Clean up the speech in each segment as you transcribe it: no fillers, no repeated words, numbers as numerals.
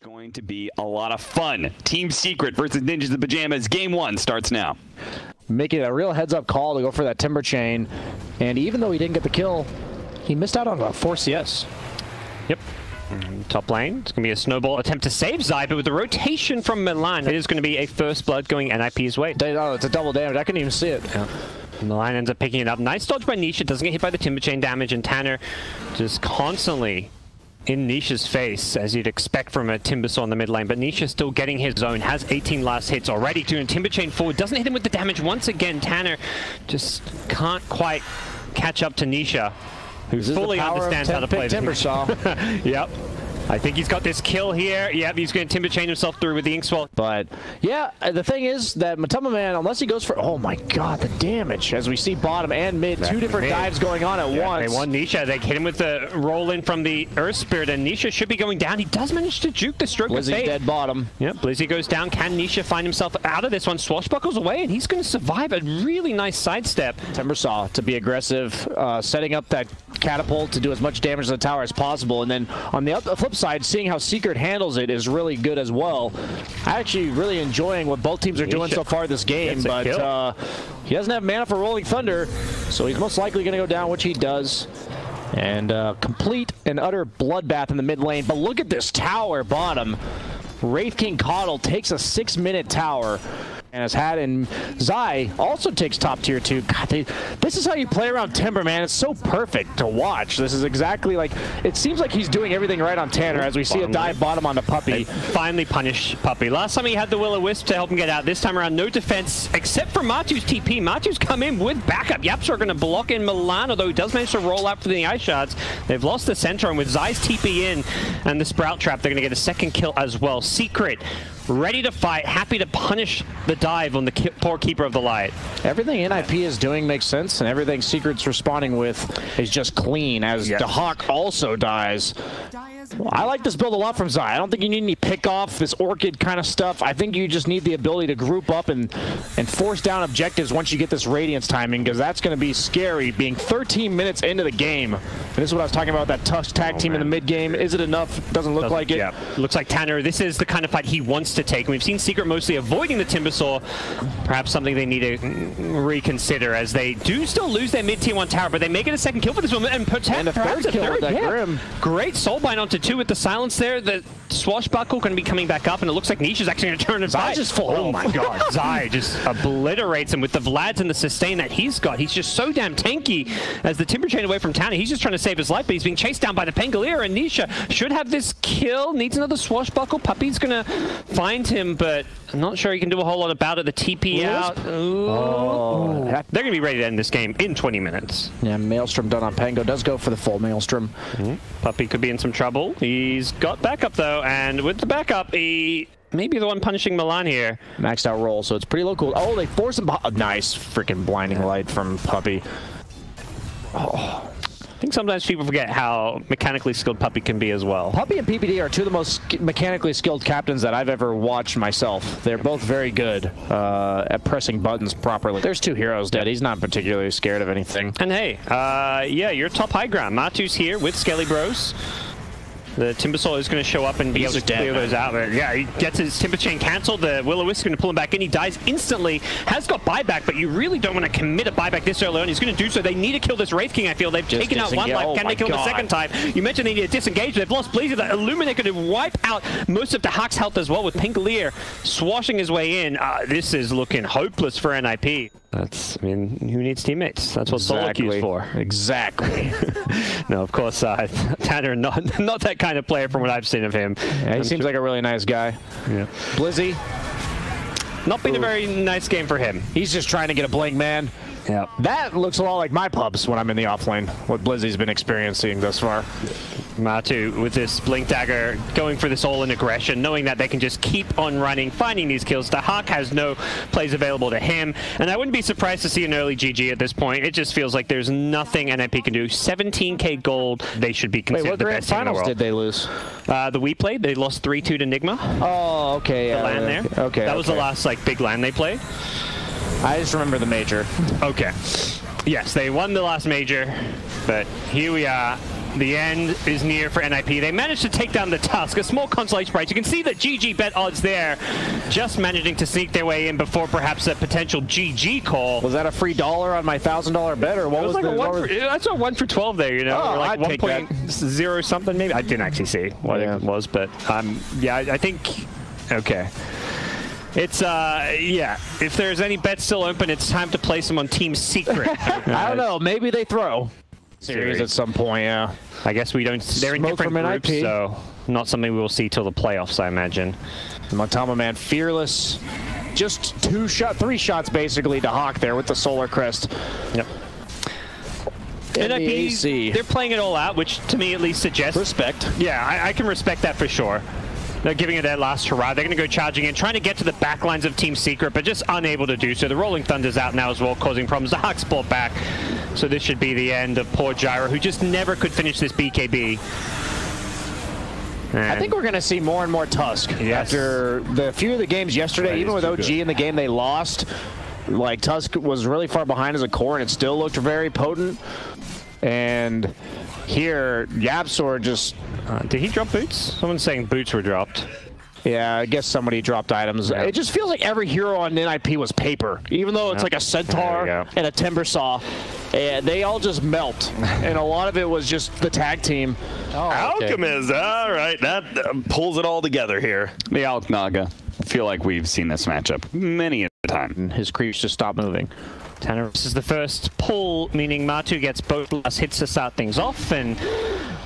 Going to be a lot of fun. Team Secret versus Ninjas in Pajamas. Game 1 starts now. Making a real heads-up call to go for that Timber Chain. And even though he didn't get the kill, he missed out on a 4 CS. Yep. Top lane, it's going to be a snowball attempt to save Zai, but with the rotation from Milan, it is going to be a first blood going NIP's way. Oh, it's a double damage. I couldn't even see it. Yeah. Milan ends up picking it up. Nice dodge by Nisha. Doesn't get hit by the Timber Chain damage, and Tanner just constantly in Nisha's face, as you'd expect from a Timbersaw in the mid lane, but Nisha still getting his own, has 18 last hits already, doing Timber Chain forward, doesn't hit him with the damage once again. Tanner just can't quite catch up to Nisha, who fully understands how to play this. Timbersaw. Yep. I think he's got this kill here. Yep, he's going to Timber Chain himself through with the Inkswell. But yeah, the thing is that Matama Man, unless he goes for, oh my god, the damage, as we see bottom and mid, two different dives going on at once. They want Nisha. They hit him with the roll in from the Earth Spirit, and Nisha should be going down. He does manage to juke the stroke of fate. dead bottom. Yep, Blizzy goes down. Can Nisha find himself out of this one? Swashbuckles away, and he's going to survive a really nice sidestep. Timbersaw to be aggressive, setting up that catapult to do as much damage to the tower as possible, and then on the flip side, seeing how Secret handles it is really good as well. Actually really enjoying what both teams are doing so far this game, but he doesn't have mana for Rolling Thunder, so he's most likely going to go down, which he does. And complete and utter bloodbath in the mid lane. But look at this tower bottom. Wraith King Coddle takes a 6-minute tower and has had, and Zai also takes top tier 2. God, this is how you play around Timber, man. It's so perfect to watch. This is exactly like, it seems like he's doing everything right on Tanner as we see a dive bottom on the Puppey. They finally punish Puppey. Last time he had the Will-O-Wisp to help him get out. This time around, no defense except for Matu's TP. Matu's come in with backup. Yaps are going to block in Milan, although he does manage to roll out for the Ice Shards. They've lost the center, and with Zai's TP in and the Sprout Trap, they're going to get a second kill as well. Secret ready to fight, happy to punish the dive on the poor Keeper of the Light. Everything NIP is doing makes sense, and everything Secret's responding with is just clean, as Dahak also dies. I like this build a lot from Zai. I don't think you need any pick off, this Orchid kind of stuff. I think you just need the ability to group up and force down objectives once you get this Radiance timing, because that's going to be scary, being 13 minutes into the game. And this is what I was talking about, that tough tag team in the mid game. Is it enough? Doesn't look like it. Yeah. Looks like Tanner, this is the kind of fight he wants to take. We've seen Secret mostly avoiding the Timbersaw. Perhaps something they need to reconsider, as they do still lose their mid tier 1 tower, but they make it a second kill for this one, and perhaps a third kill. Grim. Great Soulbind onto 2 with the silence there. The Swashbuckle going to be coming back up, and it looks like Nisha's actually going to turn and fight. Just full. Oh my god. Zai just obliterates him with the Vlads and the sustain that he's got. He's just so damn tanky as the Timber Chain away from Tanner. He's just trying to save his life, but he's being chased down by the Pangolier, and Nisha should have this kill. Needs another Swashbuckle. Puppey's going to find him, but I'm not sure he can do a whole lot about it. The TP out. Ooh. They're going to be ready to end this game in 20 minutes. Yeah, Maelstrom done on Pango. Does go for the full Maelstrom. Puppey could be in some trouble. He's got backup though, and with the backup, he may be the one punishing Milan here. Maxed out roll, so it's pretty low cool. Oh, they force him. Nice freaking blinding light from Puppey. Oh. I think sometimes people forget how mechanically skilled Puppey can be as well. Puppey and PPD are two of the most mechanically skilled captains that I've ever watched myself. They're both very good at pressing buttons properly. There's 2 heroes dead. He's not particularly scared of anything. And hey, yeah, you're top high ground. Matu's here with Skelly Bros. The Timbersaw is going to show up and be able to clear those out. But yeah, he gets his Timber Chain cancelled. The Will-O-Wisp is going to pull him back in. He dies instantly. Has got buyback, but you really don't want to commit a buyback this early on. He's going to do so. They need to kill this Wraith King, I feel. They've taken out 1 life. Can they kill the second time? You mentioned they need to disengage. They've lost Blizzy. The Illuminate going to wipe out most of the Dahak's health as well, with Pangolier swashing his way in. This is looking hopeless for NIP. That's, I mean, who needs teammates? That's what Solo Q's for. Exactly. No, of course, Tanner, not that kind of player from what I've seen of him. Yeah, he seems like a really nice guy. Yeah. Blizzy. Not been a very nice game for him. He's just trying to get a blink, man. Yeah. That looks a lot like my pubs when I'm in the offlane, what Blizzy's been experiencing thus far. Matu with this Blink Dagger going for this all-in aggression, knowing that they can just keep on running, finding these kills. Dahak has no plays available to him, and I wouldn't be surprised to see an early GG at this point. It just feels like there's nothing NIP can do. 17k gold, they should be considered the best team in the world. What grand finals did they lose? The we played, they lost 3-2 to Nigma. Oh, okay. The LAN there. Okay. That was the last like big LAN they played. I just remember the major. Okay. Yes, they won the last major, but here we are The end is near for NIP. They managed to take down the Tusk. A small consolation prize. You can see the GG bet odds there. Just managing to sneak their way in before perhaps a potential GG call. Was that a free $1 on my $1,000 bet, or what was like the? I saw 1 for 12 there, you know, Oh, or like I'd take that. 1.0 something maybe. I didn't actually see what it was, but yeah, I think, okay. It's, yeah, if there's any bets still open, it's time to place them on Team Secret. I don't know, maybe they throw series at some point, yeah. I guess we don't, they're in different groups, so not something we will see till the playoffs, I imagine. Matama Man fearless. Just 3 shots basically to Hawk there with the Solar Crest. Yep. NIP, they're playing it all out, which to me at least suggests respect. Yeah, I can respect that for sure. They're giving it that last hurrah. They're going to go charging in, trying to get to the back lines of Team Secret, but just unable to do so. The Rolling Thunder's out now as well, causing problems. The Hawks pull back. So this should be the end of poor Gyro, who just never could finish this BKB. I think we're going to see more and more Tusk. After the few of the games yesterday, even with OG in the game they lost, like Tusk was really far behind as a core, and it still looked very potent. And here, YapzOr just... did he drop boots? Someone's saying boots were dropped. Yeah, I guess somebody dropped items. Yeah. It just feels like every hero on NIP was paper, even though it's like a Centaur and a Timbersaw. And they all just melt, and a lot of it was just the tag team. Alchemist, all right, that pulls it all together here. The Alc Naga. I feel like we've seen this matchup many a time. And his creeps just stop moving. Tanner, this is the first pull, meaning Matu gets both last hits to start things off, and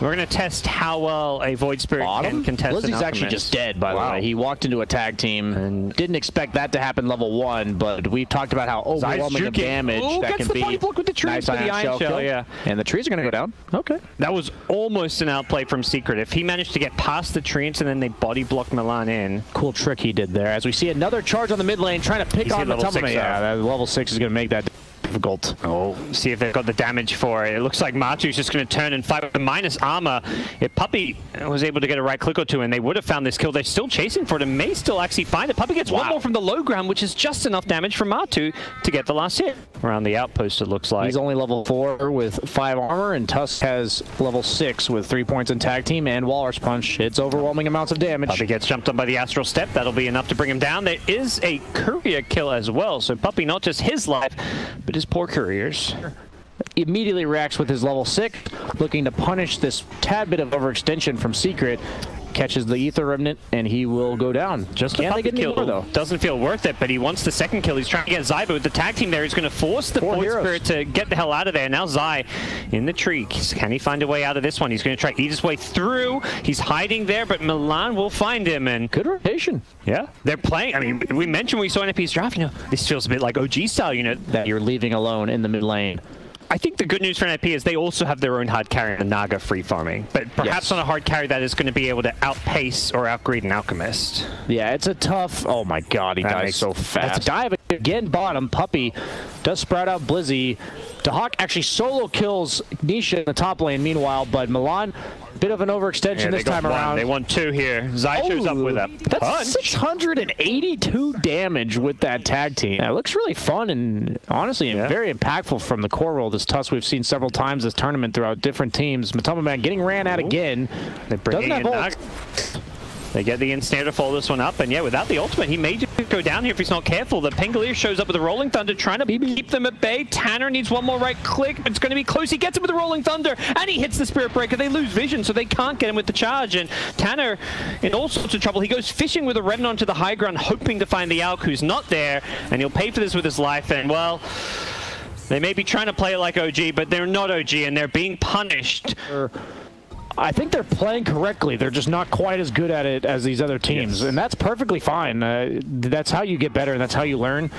we're going to test how well a Void Spirit can contest. Blizzy's actually just dead, by the way. He walked into a tag team and didn't expect that to happen level 1, but we talked about how overwhelming of damage that can be. Block with the trees for the Iron Shell, yeah. And the trees are going to go down. Okay. That was almost an outplay from Secret. If he managed to get past the trees and then they body block Milan in. Cool trick he did there. As we see another charge on the mid lane, trying to pick on the Matama. Yeah, that level 6 is going to make that difficult. Oh, see if they've got the damage for it. It looks like Matu's just going to turn and fight with the minus armor. If Puppey was able to get a right click or two, and they would have found this kill, they're still chasing for it and may still actually find it. Puppey gets one more from the low ground, which is just enough damage from Matu to get the last hit. Around the outpost, it looks like. He's only level 4 with 5 armor, and Tusk has level 6 with 3 points in tag team and Walrus Punch. It's overwhelming amounts of damage. Puppey gets jumped on by the Astral Step. That'll be enough to bring him down. There is a courier kill as well, so Puppey, not just his life, but his poor couriers. Immediately reacts with his level 6, looking to punish this tad bit of overextension from Secret. Catches the Ether Remnant, and he will go down. Just a Puppey kill, though. Doesn't feel worth it, but he wants the second kill. He's trying to get Zyba with the tag team there. He's going to force the Void Spirit to get the hell out of there. Now Zai in the tree. Can he find a way out of this one? He's going to try to eat his way through. He's hiding there, but Milan will find him. And good rotation. Yeah, they're playing. I mean, we mentioned when we saw NIP's draft, you know, this feels a bit like OG style, you know. That you're leaving alone in the mid lane. I think the good news for NIP is they also have their own hard carry in Naga free farming, but perhaps on a hard carry that is going to be able to outpace or outgrade an Alchemist. Yeah, it's a tough... Oh my god, he dies so fast. That's a dive again bottom. Puppey does sprout out Blizzy. Dahak actually solo kills Nisha in the top lane meanwhile, but Milan, bit of an overextension this time around. They won 2 here. Zai shows up with a punch. 682 damage with that tag team. Yeah, it looks really fun and honestly very impactful from the core role. This Tusk we've seen several times this tournament throughout different teams. Matama Man getting ran out again. They bring in They get the ensnare to follow this one up, and yeah, without the ultimate, he may just go down here if he's not careful. The Pangolier shows up with the Rolling Thunder, trying to keep them at bay. Tanner needs one more right click. It's going to be close. He gets him with the Rolling Thunder, and he hits the Spirit Breaker. They lose vision, so they can't get him with the charge, and Tanner in all sorts of trouble. He goes fishing with a Revenant to the high ground, hoping to find the Alk, who's not there, and he'll pay for this with his life, and well... They may be trying to play it like OG, but they're not OG, and they're being punished. I think they're playing correctly. They're just not quite as good at it as these other teams, and that's perfectly fine. That's how you get better, and that's how you learn.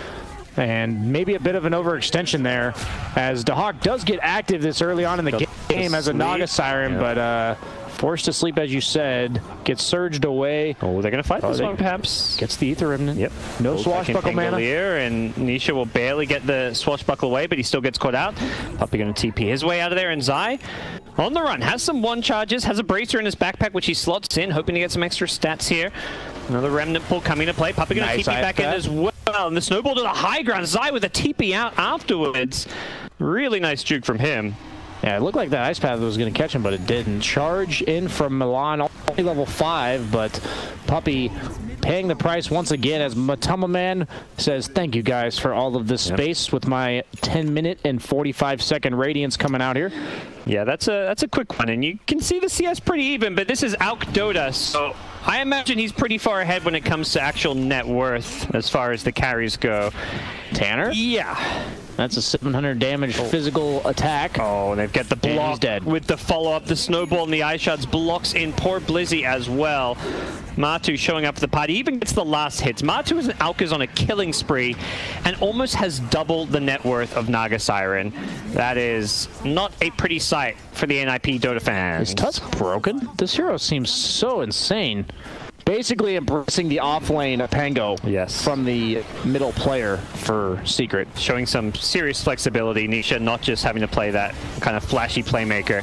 And maybe a bit of an overextension there, as Dahak does get active this early on in the game as a Naga Siren, but forced to sleep, as you said, gets surged away. Oh, they're going to fight this one, perhaps. Gets the Ether Remnant. Yep. No swashbuckle mana. And Nisha will barely get the swashbuckle away, but he still gets caught out. Puppey going to TP his way out of there, and Zai on the run. Has some 1 charges, has a bracer in his backpack, which he slots in, hoping to get some extra stats here. Another Remnant pull coming to play. Puppey going to TP back in as well. And the snowball to the high ground. Zai with a TP out afterwards. Really nice juke from him. Yeah, it looked like that Ice Path was going to catch him, but it didn't. Charge in from Milan, only level 5, but Puppey paying the price once again as Matama Man says, thank you guys for all of this space with my 10-minute and 45-second Radiance coming out here. Yeah, that's a quick one, and you can see the CS pretty even, but this is Alk Dota, so I imagine he's pretty far ahead when it comes to actual net worth as far as the carries go. Tanner? Yeah. That's a 700 damage physical attack. Oh, and they've got the block he's dead. with the follow-up. The snowball and the ice shots blocks in poor Blizzy as well. Matu showing up for the party, even gets the last hits. Matu and Alk is on a killing spree and almost has double the net worth of Naga Siren. That is not a pretty sight for the NIP Dota fans. Is Tusk broken? This hero seems so insane. Basically embracing the off-lane Pango from the middle player for Secret. Showing some serious flexibility, Nisha, not just having to play that kind of flashy playmaker.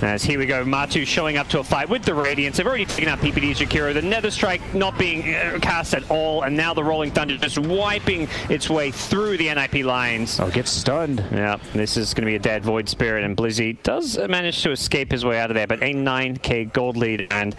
As here we go, Matu showing up to a fight with the Radiance. They've already taken out PPD's Jakiro. The Nether Strike not being cast at all, and now the Rolling Thunder just wiping its way through the NIP lines. Oh, gets stunned. Yeah, this is going to be a dead Void Spirit, and Blizzy does manage to escape his way out of there, but a 9k gold lead, and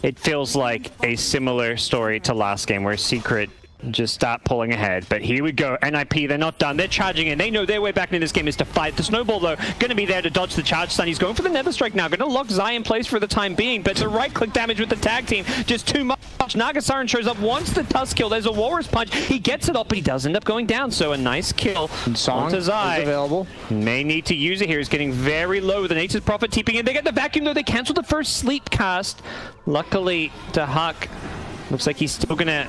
it feels like a similar story to last game where Secret just start pulling ahead. But here we go. NIP, they're not done. They're charging in. They know their way back into this game is to fight. The Snowball, though, going to be there to dodge the charge stun. He's going for the Nether Strike now. Going to lock Zai in place for the time being. But the right-click damage with the tag team, just too much. Naga Siren shows up, wants the Tusk kill. There's a Walrus Punch. He gets it up, but he does end up going down. So a nice kill onto Zai. Available. May need to use it here. He's getting very low. The Nature's Prophet TPing in. They get the vacuum, though. They cancel the first sleep cast. Luckily to Huck. Looks like he's still going to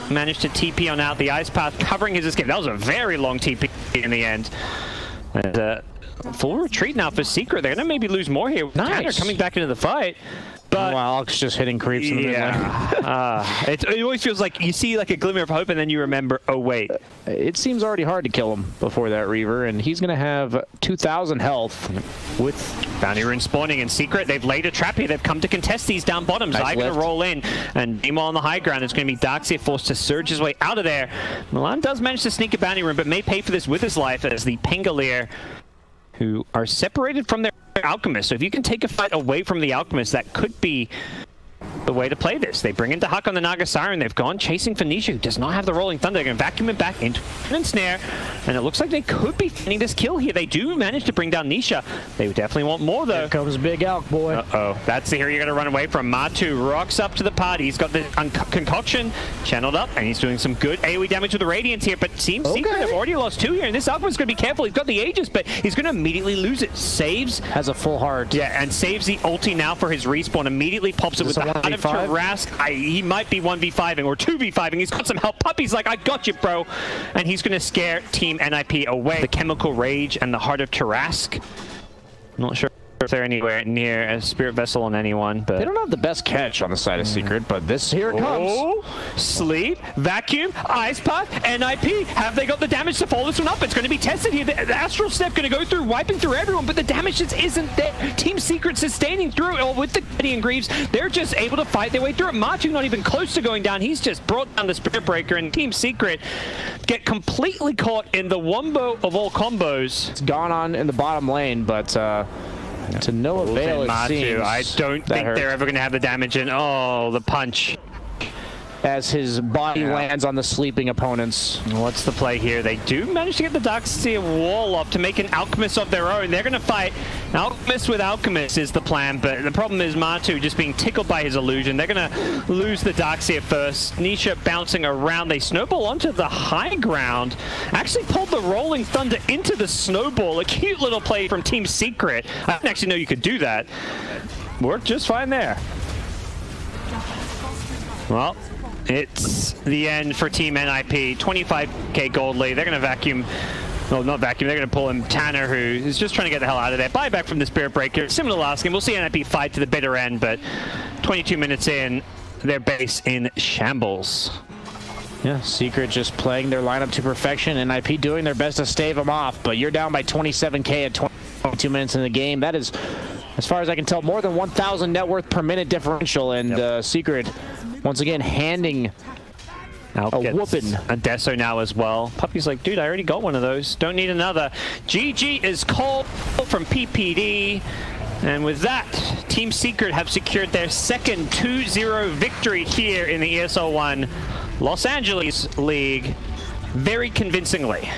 manage to TP on out. The Ice Path covering his escape. That was a very long TP in the end. And full retreat now for Secret. They're going to maybe lose more here. Nice. Tanner coming back into the fight. But Alk's just hitting creeps in the mid lane. It always feels like you see like a glimmer of hope and then you remember, oh wait. It seems already hard to kill him before that Reaver, and he's going to have 2,000 health with Bounty Rune spawning in Secret. They've laid a trap here. They've come to contest these down bottoms. Nice. Zai going to roll in, and Nemo on the high ground. It's going to be Darkseer forced to surge his way out of there. Milan does manage to sneak a Bounty Rune, but may pay for this with his life as the Pengalier, who are separated from their Alchemist. So if you can take a fight away from the Alchemist, that could be the way to play this. They bring in the Huck on the Naga Siren. They've gone chasing for Nisha, who does not have the Rolling Thunder. They're going to vacuum it back into and snare, and it looks like they could be finding this kill here. They do manage to bring down Nisha. They would definitely want more, though. Here comes Big Alk, boy. Uh-oh. That's the hero you're going to run away from. Matu rocks up to the party. He's got the concoction channeled up, and he's doing some good AoE damage with the Radiance here, but Team Secret have already lost 2 here, and this Alchemist is going to be careful. He's got the Aegis, but he's going to immediately lose it. Saves. Has a full heart. Yeah, and saves the ulti now for his respawn. Immediately pops it with the Heart of Tarrasque. He might be 1v5ing or 2v5ing. He's got some help. Puppey's like, I got you, bro. And he's going to scare Team NIP away. The Chemical Rage and the Heart of Tarrasque. Not sure if they're anywhere near a Spirit Vessel on anyone, but they don't have the best catch on the side of Secret, but here it comes. Sleep, Vacuum, Ice Path, NIP. Have they got the damage to follow this one up? It's going to be tested here. The Astral Step going to go through, wiping through everyone, but the damage just isn't there. Team Secret sustaining through it with the Gideon Greaves. They're just able to fight their way through it. Matu not even close to going down. He's just brought down the Spirit Breaker, and Team Secret get completely caught in the wombo of all combos. It's gone on in the bottom lane, but to no avail, it seems. I don't think they're ever going to have the damage in. Oh, the punch. As his body lands on the sleeping opponents. What's the play here? They do manage to get the Darkseer wall up to make an Alchemist of their own. They're going to fight. Alchemist with Alchemist is the plan, but the problem is Matu just being tickled by his illusion. They're going to lose the Darkseer first. Nisha bouncing around. They snowball onto the high ground. Actually pulled the Rolling Thunder into the snowball. A cute little play from Team Secret. I didn't actually know you could do that. Worked just fine there. Well, it's the end for Team NIP. 25k gold lead. They're going to vacuum. Well, not vacuum. They're going to pull in Tanner, who is just trying to get the hell out of there. Buyback from the Spirit Breaker. Similar to last game. We'll see NIP fight to the bitter end, but 22 minutes in, their base in shambles. Yeah, Secret just playing their lineup to perfection. NIP doing their best to stave them off, but you're down by 27k at 22 minutes in the game. That is, as far as I can tell, more than 1,000 net worth per minute differential, and Secret once again handing Alp A gets whooping. a Deso now as well. Puppy's like, dude, I already got one of those. Don't need another. GG is called from PPD. And with that, Team Secret have secured their second 2-0 victory here in the ESL One Los Angeles League very convincingly.